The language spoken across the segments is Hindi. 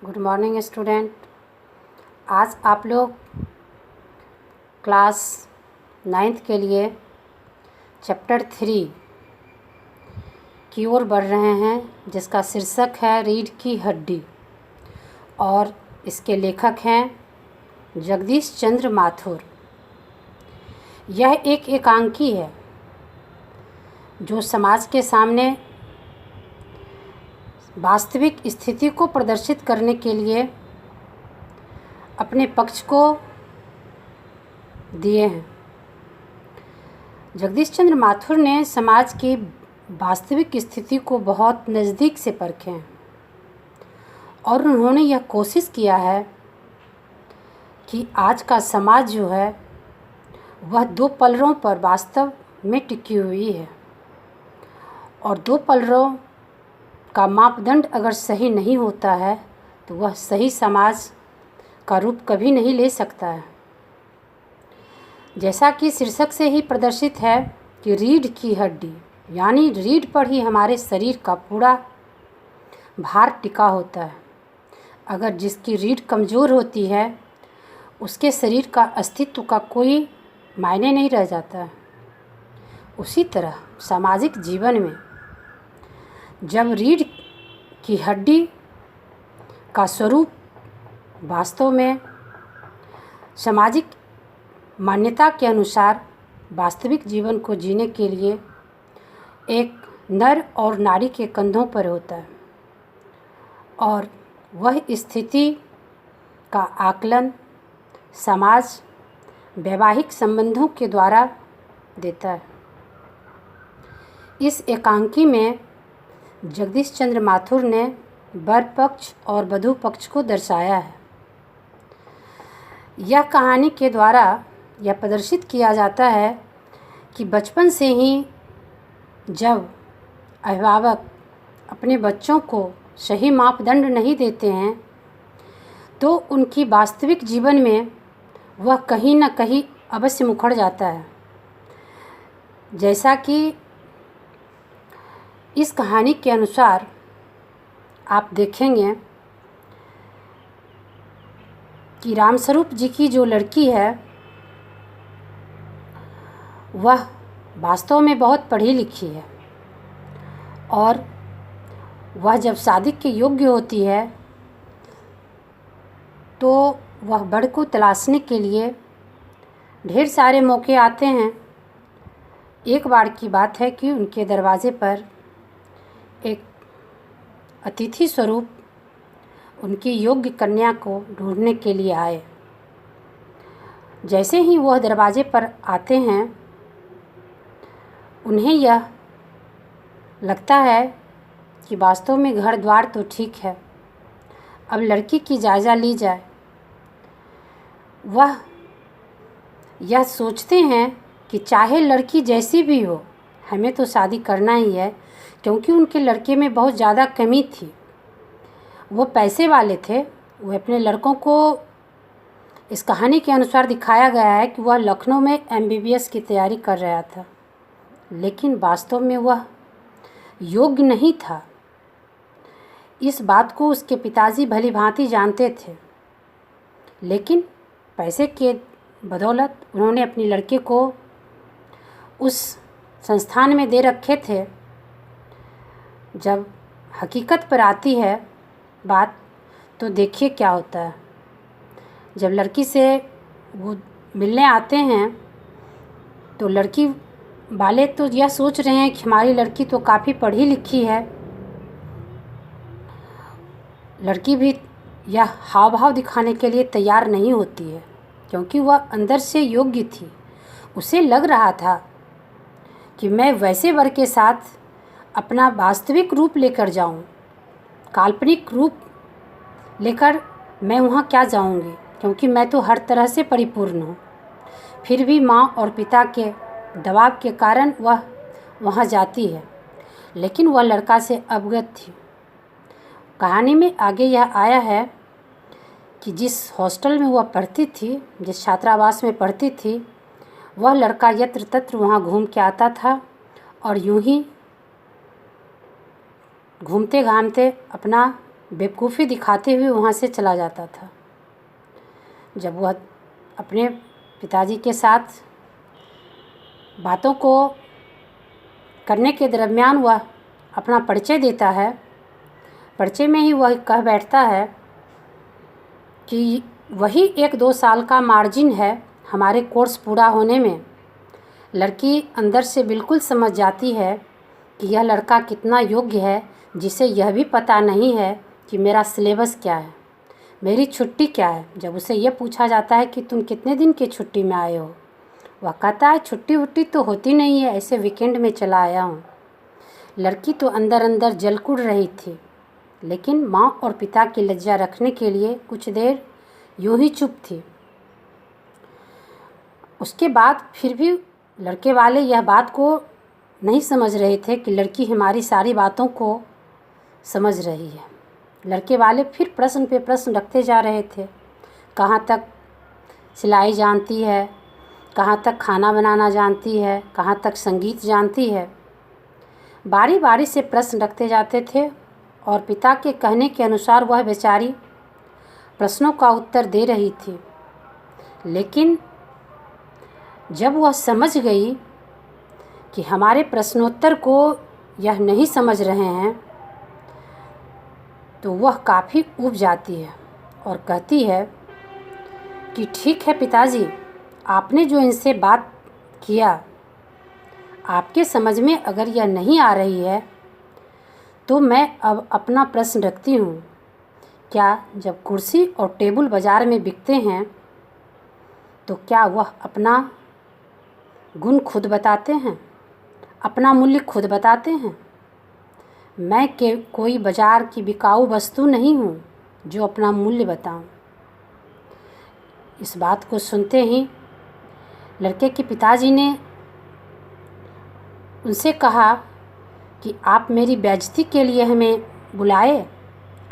Good morning student. आज आप लोग क्लास 9th के लिए चैप्टर 3 की ओर बढ़ रहे हैं, जिसका शीर्षक है रीढ़ की हड्डी और इसके लेखक हैं जगदीश चंद्र माथुर। यह एक एकांकी है जो समाज के सामने वास्तविक स्थिति को प्रदर्शित करने के लिए अपने पक्ष को दिए हैं। जगदीश चंद्र माथुर ने समाज की वास्तविक स्थिति को बहुत नज़दीक से परखे हैं और उन्होंने यह कोशिश किया है कि आज का समाज जो है वह दो पलरों पर वास्तव में टिकी हुई है और दो पलरों का मापदंड अगर सही नहीं होता है तो वह सही समाज का रूप कभी नहीं ले सकता है। जैसा कि शीर्षक से ही प्रदर्शित है कि रीढ़ की हड्डी, यानी रीढ़ पर ही हमारे शरीर का पूरा भार टिका होता है। अगर जिसकी रीढ़ कमज़ोर होती है उसके शरीर का अस्तित्व का कोई मायने नहीं रह जाता है। उसी तरह सामाजिक जीवन में जब रीढ़ की हड्डी का स्वरूप वास्तव में सामाजिक मान्यता के अनुसार वास्तविक जीवन को जीने के लिए एक नर और नारी के कंधों पर होता है और वह स्थिति का आकलन समाज वैवाहिक संबंधों के द्वारा देता है। इस एकांकी में जगदीश चंद्र माथुर ने वर पक्ष और वधू पक्ष को दर्शाया है। यह कहानी के द्वारा यह प्रदर्शित किया जाता है कि बचपन से ही जब अभिभावक अपने बच्चों को सही मापदंड नहीं देते हैं तो उनकी वास्तविक जीवन में वह कहीं न कहीं अवश्य मुखर जाता है। जैसा कि इस कहानी के अनुसार आप देखेंगे कि रामस्वरूप जी की जो लड़की है वह वास्तव में बहुत पढ़ी लिखी है और वह जब शादी के योग्य होती है तो वह वर को तलाशने के लिए ढेर सारे मौके आते हैं। एक बार की बात है कि उनके दरवाजे पर एक अतिथि स्वरूप उनकी योग्य कन्या को ढूंढने के लिए आए। जैसे ही वह दरवाजे पर आते हैं उन्हें यह लगता है कि वास्तव में घर द्वार तो ठीक है, अब लड़की की जायज़ा ली जाए। वह यह सोचते हैं कि चाहे लड़की जैसी भी हो हमें तो शादी करना ही है, क्योंकि उनके लड़के में बहुत ज़्यादा कमी थी। वो पैसे वाले थे। वो अपने लड़कों को इस कहानी के अनुसार दिखाया गया है कि वह लखनऊ में MBBS की तैयारी कर रहा था, लेकिन वास्तव में वह योग्य नहीं था। इस बात को उसके पिताजी भली भांति जानते थे, लेकिन पैसे के बदौलत उन्होंने अपने लड़के को उस संस्थान में दे रखे थे। जब हकीकत पर आती है बात तो देखिए क्या होता है। जब लड़की से वो मिलने आते हैं तो लड़की वाले तो यह सोच रहे हैं कि हमारी लड़की तो काफ़ी पढ़ी लिखी है। लड़की भी यह हाव भाव दिखाने के लिए तैयार नहीं होती है, क्योंकि वह अंदर से योग्य थी। उसे लग रहा था कि मैं वैसे वर के साथ अपना वास्तविक रूप लेकर जाऊं, काल्पनिक रूप लेकर मैं वहां क्या जाऊंगी, क्योंकि मैं तो हर तरह से परिपूर्ण हूं। फिर भी माँ और पिता के दबाव के कारण वह वहां जाती है, लेकिन वह लड़का से अवगत थी। कहानी में आगे यह आया है कि जिस हॉस्टल में वह पढ़ती थी, जिस छात्रावास में पढ़ती थी, वह लड़का यत्र तत्र वहाँ घूम के आता था और यूं ही घूमते घामते अपना बेवकूफ़ी दिखाते हुए वहाँ से चला जाता था। जब वह अपने पिताजी के साथ बातों को करने के दरमियान वह अपना परिचय देता है, परिचय में ही वह कह बैठता है कि वही 1-2 साल का मार्जिन है हमारे कोर्स पूरा होने में। लड़की अंदर से बिल्कुल समझ जाती है कि यह लड़का कितना योग्य है, जिसे यह भी पता नहीं है कि मेरा सिलेबस क्या है, मेरी छुट्टी क्या है। जब उसे यह पूछा जाता है कि तुम कितने दिन की छुट्टी में आए हो, वह कहता है छुट्टी वुट्टी तो होती नहीं है, ऐसे वीकेंड में चला आया हूँ। लड़की तो अंदर अंदर जल कुड़ रही थी, लेकिन माँ और पिता की लज्जा रखने के लिए कुछ देर यूं ही चुप थी। उसके बाद फिर भी लड़के वाले यह बात को नहीं समझ रहे थे कि लड़की हमारी सारी बातों को समझ रही है। लड़के वाले फिर प्रश्न पे प्रश्न रखते जा रहे थे। कहाँ तक सिलाई जानती है, कहाँ तक खाना बनाना जानती है, कहाँ तक संगीत जानती है। बारी बारी से प्रश्न रखते जाते थे और पिता के कहने के अनुसार वह बेचारी प्रश्नों का उत्तर दे रही थी। लेकिन जब वह समझ गई कि हमारे प्रश्नोत्तर को यह नहीं समझ रहे हैं, तो वह काफ़ी ऊब जाती है और कहती है कि ठीक है पिताजी, आपने जो इनसे बात किया, आपके समझ में अगर यह नहीं आ रही है तो मैं अब अपना प्रश्न रखती हूँ। क्या जब कुर्सी और टेबल बाज़ार में बिकते हैं तो क्या वह अपना गुण खुद बताते हैं, अपना मूल्य खुद बताते हैं? मैं कोई बाज़ार की बिकाऊ वस्तु नहीं हूँ जो अपना मूल्य बताऊँ। इस बात को सुनते ही लड़के के पिताजी ने उनसे कहा कि आप मेरी बेइज्जती के लिए हमें बुलाए?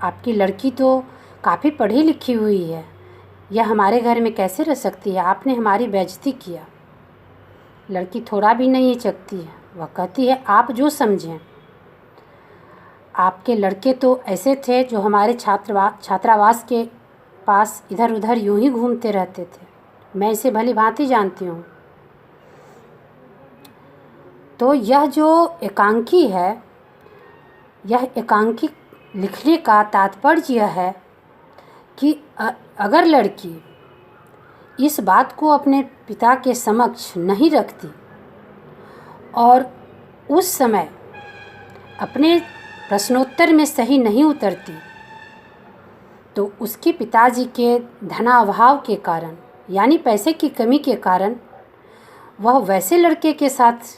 आपकी लड़की तो काफ़ी पढ़ी लिखी हुई है, यह हमारे घर में कैसे रह सकती है? आपने हमारी बेइज्जती किया। लड़की थोड़ा भी नहीं हिचकती है, वह कहती है आप जो समझें। आपके लड़के तो ऐसे थे जो हमारे छात्रावास के पास इधर उधर यूं ही घूमते रहते थे, मैं इसे भली भांति जानती हूँ। तो यह जो एकांकी है, यह एकांकी लिखने का तात्पर्य यह है कि अगर लड़की इस बात को अपने पिता के समक्ष नहीं रखती और उस समय अपने प्रश्नोत्तर में सही नहीं उतरती, तो उसके पिताजी के धनाभाव के कारण, यानी पैसे की कमी के कारण, वह वैसे लड़के के साथ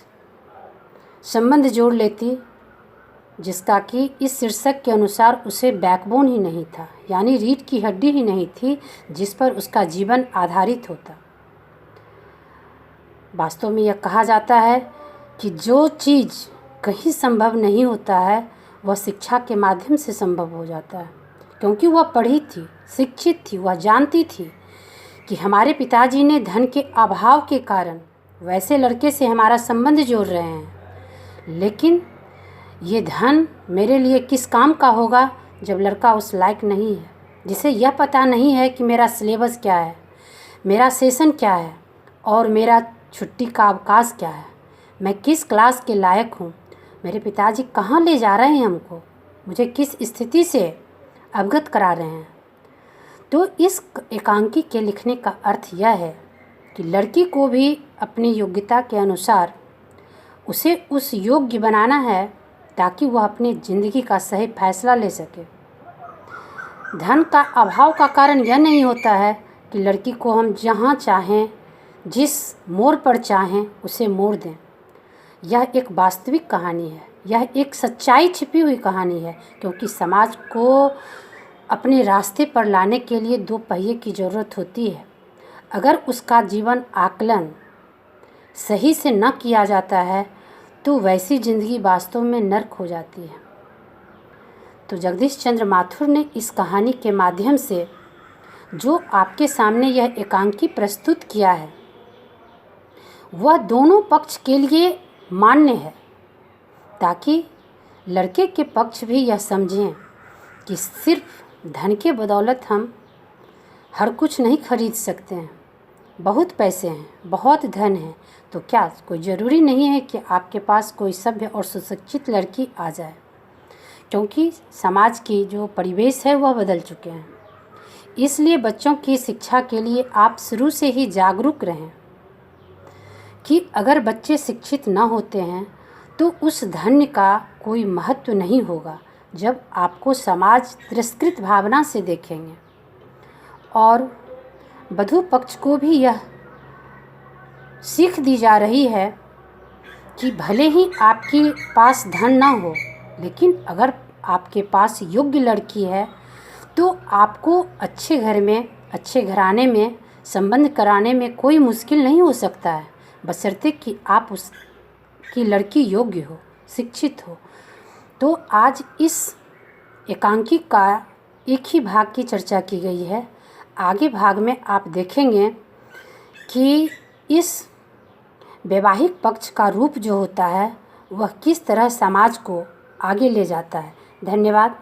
संबंध जोड़ लेती जिसका कि इस शीर्षक के अनुसार उसे बैकबोन ही नहीं था, यानी रीढ़ की हड्डी ही नहीं थी जिस पर उसका जीवन आधारित होता। वास्तव में यह कहा जाता है कि जो चीज़ कहीं संभव नहीं होता है वह शिक्षा के माध्यम से संभव हो जाता है, क्योंकि वह पढ़ी थी, शिक्षित थी, वह जानती थी कि हमारे पिताजी ने धन के अभाव के कारण वैसे लड़के से हमारा संबंध जोड़ रहे हैं, लेकिन ये धन मेरे लिए किस काम का होगा जब लड़का उस लायक नहीं है, जिसे यह पता नहीं है कि मेरा सिलेबस क्या है, मेरा सेशन क्या है और मेरा छुट्टी का अवकाश क्या है, मैं किस क्लास के लायक हूँ, मेरे पिताजी कहाँ ले जा रहे हैं हमको, मुझे किस स्थिति से अवगत करा रहे हैं। तो इस एकांकी के लिखने का अर्थ यह है कि लड़की को भी अपनी योग्यता के अनुसार उसे उस योग्य बनाना है ताकि वह अपनी ज़िंदगी का सही फैसला ले सके। धन का अभाव का कारण यह नहीं होता है कि लड़की को हम जहाँ चाहें, जिस मोड़ पर चाहें उसे मोड़ दें। यह एक वास्तविक कहानी है, यह एक सच्चाई छिपी हुई कहानी है, क्योंकि समाज को अपने रास्ते पर लाने के लिए 2 पहिए की ज़रूरत होती है। अगर उसका जीवन आकलन सही से न किया जाता है तो वैसी ज़िंदगी वास्तव में नर्क हो जाती है। तो जगदीश चंद्र माथुर ने इस कहानी के माध्यम से जो आपके सामने यह एकांकी प्रस्तुत किया है वह दोनों पक्ष के लिए मान्य है, ताकि लड़के के पक्ष भी यह समझें कि सिर्फ धन के बदौलत हम हर कुछ नहीं खरीद सकते हैं। बहुत पैसे हैं, बहुत धन है, तो क्या कोई ज़रूरी नहीं है कि आपके पास कोई सभ्य और सुशिक्षित लड़की आ जाए, क्योंकि समाज की जो परिवेश है वह बदल चुके हैं। इसलिए बच्चों की शिक्षा के लिए आप शुरू से ही जागरूक रहें कि अगर बच्चे शिक्षित न होते हैं तो उस धन का कोई महत्व नहीं होगा जब आपको समाज तिरस्कृत भावना से देखेंगे। और वधू पक्ष को भी यह सीख दी जा रही है कि भले ही आपके पास धन ना हो, लेकिन अगर आपके पास योग्य लड़की है तो आपको अच्छे घर में, अच्छे घराने में संबंध कराने में कोई मुश्किल नहीं हो सकता है, बशर्ते कि आप उसकी लड़की योग्य हो, शिक्षित हो। तो आज इस एकांकी का एक ही भाग की चर्चा की गई है। आगे भाग में आप देखेंगे कि इस वैवाहिक पक्ष का रूप जो होता है वह किस तरह समाज को आगे ले जाता है। धन्यवाद।